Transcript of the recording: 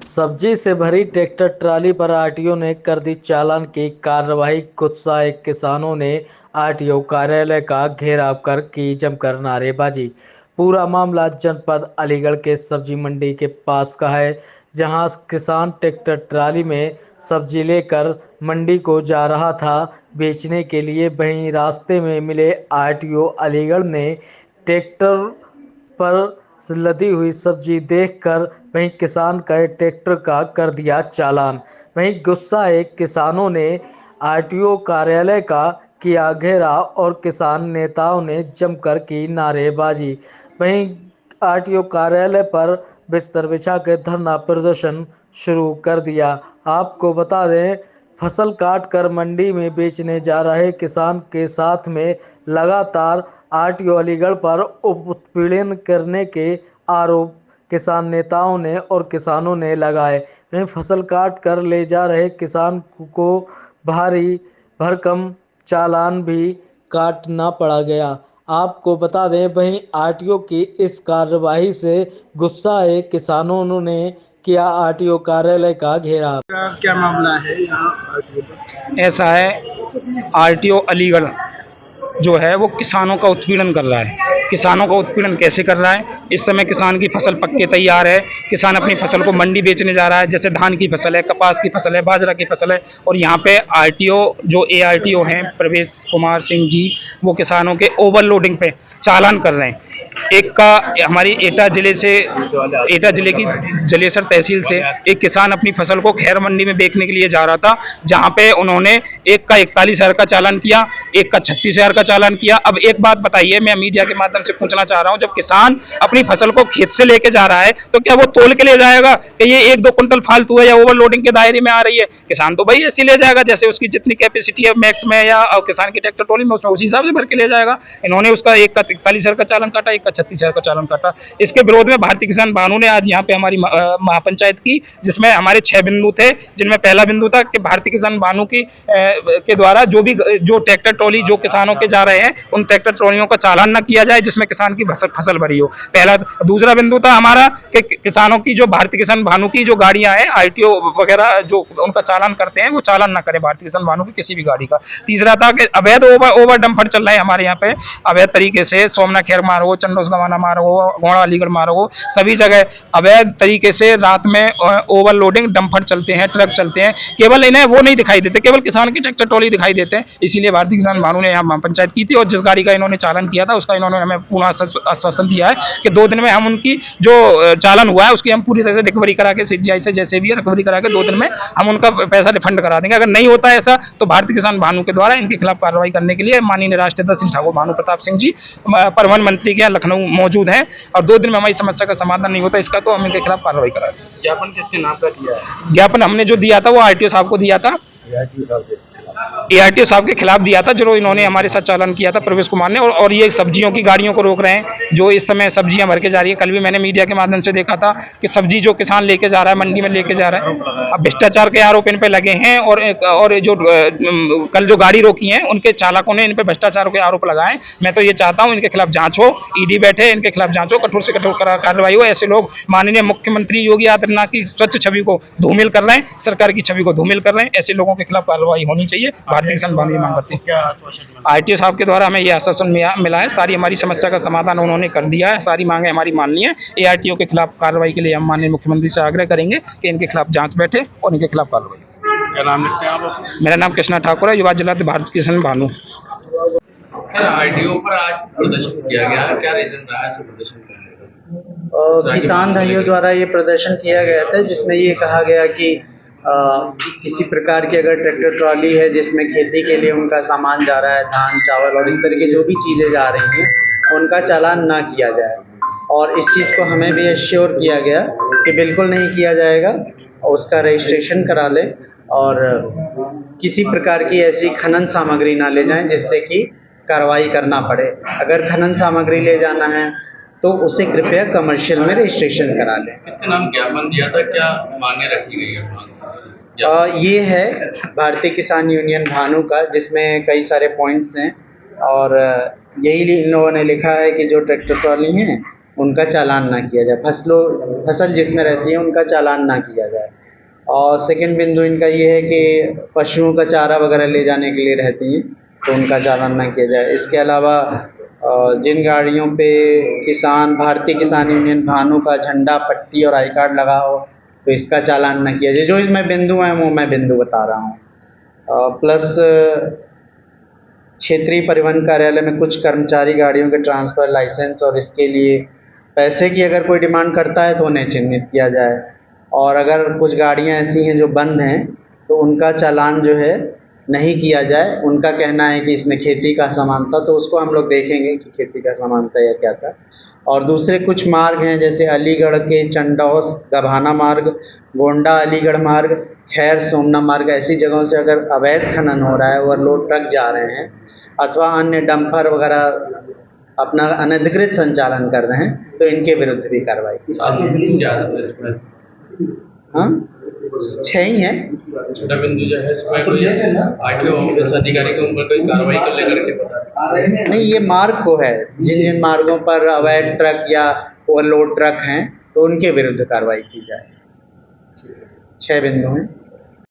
सब्जी से भरी ट्रैक्टर ट्राली पर आरटीओ ने कर दी चालान की कार्रवाई। गुस्साए किसानों ने आरटीओ कार्यालय का घेराव कर की जमकर नारेबाजी। पूरा मामला जनपद अलीगढ़ के सब्जी मंडी के पास का है, जहां किसान ट्रैक्टर ट्राली में सब्जी लेकर मंडी को जा रहा था बेचने के लिए। वहीं रास्ते में मिले आरटीओ अलीगढ़ ने ट्रैक्टर पर लदी हुई सब्जी देखकर वहीं किसान का ट्रैक्टर का कर दिया चालान। वहीं गुस्साए किसानों ने आरटीओ कार्यालय का किया घेराव और किसान नेताओं ने जमकर की नारेबाजी। वहीं आरटीओ कार्यालय पर बिस्तर बिछा के धरना प्रदर्शन शुरू कर दिया। आपको बता दें, फसल काट कर मंडी में बेचने जा रहे किसान के साथ में लगातार आरटीओ अलीगढ़ पर उत्पीड़न करने के आरोप किसान नेताओं ने और किसानों ने लगाए। वहीं फसल काट कर ले जा रहे किसान को भारी भरकम चालान भी काटना पड़ा गया। आपको बता दें, वहीं आरटीओ की इस कार्यवाही से गुस्साए किसानों ने किया आरटीओ कार्यालय का घेराव। क्या मामला है यहाँ RTO ऐसा है, आरटीओ अलीगढ़ जो है वो किसानों का उत्पीड़न कर रहा है। किसानों का उत्पीड़न कैसे कर रहा है? इस समय किसान की फसल पक के तैयार है, किसान अपनी फसल को मंडी बेचने जा रहा है, जैसे धान की फसल है, कपास की फसल है, बाजरा की फसल है, और यहाँ पे आरटीओ जो ARTO हैं प्रवेश कुमार सिंह जी, वो किसानों के ओवरलोडिंग पे चालान कर रहे हैं। एक का हमारी एटा जिले की जलेसर तहसील से एक किसान अपनी फसल को खैर मंडी में बेचने के लिए जा रहा था, जहां पे उन्होंने एक का 41,000 का चालान किया, एक का 36,000 का चालान किया। अब एक बात बताइए, मैं मीडिया के माध्यम से पूछना चाह रहा हूं, जब किसान अपनी फसल को खेत से लेके जा रहा है तो क्या वो तोल के ले जाएगा कि ये 1-2 कुंटल फालतू है या ओवरलोडिंग के दायरे में आ रही है? किसान तो भाई ऐसे ले जाएगा जैसे उसकी जितनी कैपेसिटी है मैक्स में, या किसान की ट्रैक्टर ट्रॉली में उसमें उसी हिसाब से भर के ले जाएगा। इन्होंने उसका एक का 41,000 का चालान काटा, एक का 36,000 का चालान काटा। इसके विरोध में भारतीय किसान भानु ने आज यहाँ पे हमारी महापंचायत की, जिसमें हमारे 6 बिंदु थे, जिनमें पहला बिंदु था कि भारतीय किसान भानु की के द्वारा जो ट्रैक्टर ट्रॉली जो किसानों के जा रहे हैं उन ट्रैक्टर ट्रॉलियों का चालान न किया जाए जिसमें किसान की फसल भरी हो। पहला। दूसरा बिंदु था हमारा कि किसानों की जो भारतीय किसान भानु की जो गाड़ियां हैं आरटीओ वगैरह जो उनका चालान करते हैं वो चालान ना करें भारतीय किसान भानु की किसी भी गाड़ी का। तीसरा था कि अवैध ओवर डंपर चल रहे हैं हमारे यहाँ पे अवैध तरीके से, सोमना खैर मार्ग हो, चंडोस गवाना मार्ग हो, घोड़ा अलीगढ़ मार्ग हो, सभी जगह अवैध तरीके से रात में ओवरलोडिंग डंपर चलते हैं, ट्रक चलते हैं। केवल इन्हें वो नहीं दिखाई देते, केवल किसान की ट्रैक्टर ट्रॉली दिखाई देते हैं। इसीलिए भारतीय किसान भानु ने यहाँ पंचायत की थी और जिस गाड़ी का इन्होंने चालान किया था उसका इन्होंने हमें पूर्ण आश्वासन दिया है कि 2 दिन में हम उनकी जो चालान हुआ है उसकी हम पूरी तरह से रिकवरी करा के CGI से जैसे भी है रिकवरी करा के 2 दिन में हम उनका पैसा रिफंड करा देंगे। अगर नहीं होता है ऐसा तो भारतीय किसान भानु के द्वारा इनके खिलाफ कार्रवाई करने के लिए माननीय राष्ट्रीय अध्यक्ष श्री ठाकुर भानु प्रताप सिंह जी परिवहन मंत्री के यहाँ लखनऊ मौजूद हैं और 2 दिन में हमारी समस्या का समाधान नहीं होता इसका तो हम इनके खिलाफ कार्रवाई करा देंगे। ज्ञापन किसके नाम पर दिया है? ज्ञापन हमने जो दिया था वो आरटीओ साहब को दिया था, ARTO साहब के खिलाफ दिया था जो इन्होंने हमारे साथ चालान किया था प्रवेश कुमार ने। और ये सब्जियों की गाड़ियों को रोक रहे हैं जो इस समय सब्जियां भर के जा रही है। कल भी मैंने मीडिया के माध्यम से देखा था कि सब्जी जो किसान लेके जा रहा है मंडी में लेके जा रहा है, अब भ्रष्टाचार के आरोप इन पे लगे हैं और जो कल जो गाड़ी रोकी है उनके चालकों ने इन पे भ्रष्टाचार के आरोप लगाए। मैं तो ये चाहता हूँ इनके खिलाफ जांच हो, ईडी बैठे इनके खिलाफ जांच हो, कठोर से कठोर कार्रवाई हो। ऐसे लोग माननीय मुख्यमंत्री योगी आदित्यनाथ की स्वच्छ छवि को धूमिल कर रहे हैं, सरकार की छवि को धूमिल कर रहे हैं। ऐसे लोगों के खिलाफ कार्रवाई होनी चाहिए। भारतीय किसान भानु मांग करते हैं। आरटीओ साहब के द्वारा हमें यह आश्वासन मिला है, सारी हमारी समस्या का समाधान उन्होंने कर दिया है, सारी मांगे हमारी मान ली है। ARTO के खिलाफ कार्रवाई के लिए हम माननीय मुख्यमंत्री से आग्रह करेंगे कि इनके खिलाफ जांच बैठे और इनके खिलाफ कार्रवाई। क्या नाम लिखते हैं आप? मेरा नाम कृष्णा ठाकुर है, युवा जिला भारतीय किसान भानु। RTO पर आज प्रदर्शन किया गया है, क्या रीजन रहा है प्रदर्शन करने का? किसान भाइयों द्वारा ये प्रदर्शन किया गया था जिसमें ये कहा गया कि किसी प्रकार की अगर ट्रैक्टर ट्रॉली है जिसमें खेती के लिए उनका सामान जा रहा है, धान चावल और इस तरह की जो भी चीज़ें जा रही हैं उनका चालान ना किया जाए। और इस चीज़ को हमें भी एश्योर किया गया कि बिल्कुल नहीं किया जाएगा और उसका रजिस्ट्रेशन करा ले और किसी प्रकार की ऐसी खनन सामग्री ना ले जाएं जिससे कि कार्रवाई करना पड़े। अगर खनन सामग्री ले जाना है तो उसे कृपया कमर्शियल में रजिस्ट्रेशन करा लें। किसके नाम ज्ञापन दिया था, क्या मांगे रखी गई है? ये है भारतीय किसान यूनियन भानु का, जिसमें कई सारे पॉइंट्स हैं और यही इन लोगों ने लिखा है कि जो ट्रैक्टर ट्रॉली हैं उनका चालान ना किया जाए, फसल जिसमें रहती है उनका चालान ना किया जाए। और सेकंड बिंदु इनका ये है कि पशुओं का चारा वगैरह ले जाने के लिए रहती हैं तो उनका चालान ना किया जाए। इसके अलावा जिन गाड़ियों पे भारतीय किसान यूनियन भानु का झंडा, पट्टी और आई कार्ड लगा हो तो इसका चालान ना किया जाए। जो इसमें बिंदु हैं वो मैं बिंदु बता रहा हूँ। प्लस क्षेत्रीय परिवहन कार्यालय में कुछ कर्मचारी गाड़ियों के ट्रांसफ़र, लाइसेंस और इसके लिए पैसे की अगर कोई डिमांड करता है तो उन्हें चिन्हित किया जाए। और अगर कुछ गाड़ियाँ ऐसी हैं जो बंद हैं तो उनका चालान जो है नहीं किया जाए। उनका कहना है कि इसमें खेती का सामान था, तो उसको हम लोग देखेंगे कि खेती का सामान था या क्या था। और दूसरे कुछ मार्ग हैं जैसे अलीगढ़ के चंडौस गभाना मार्ग, गोंडा अलीगढ़ मार्ग, खैर सोमना मार्ग, ऐसी जगहों से अगर अवैध खनन हो रहा है, ओवरलोड ट्रक जा रहे हैं अथवा अन्य डंपर वगैरह अपना अनधिकृत संचालन कर रहे हैं तो इनके विरुद्ध भी कार्रवाई की जाए। हाँ, 6 ही हैं। छोटा बिंदु जो है इसमें कोई आरटीओ ऑफिस अधिकारी के ऊपर कोई कार्रवाई को लेकर के बता नहीं, ये मार्ग को है, जिन जिन मार्गों पर अवैध ट्रक या ओवरलोड ट्रक हैं तो उनके विरुद्ध कार्रवाई की जाए। 6 बिंदु हैं।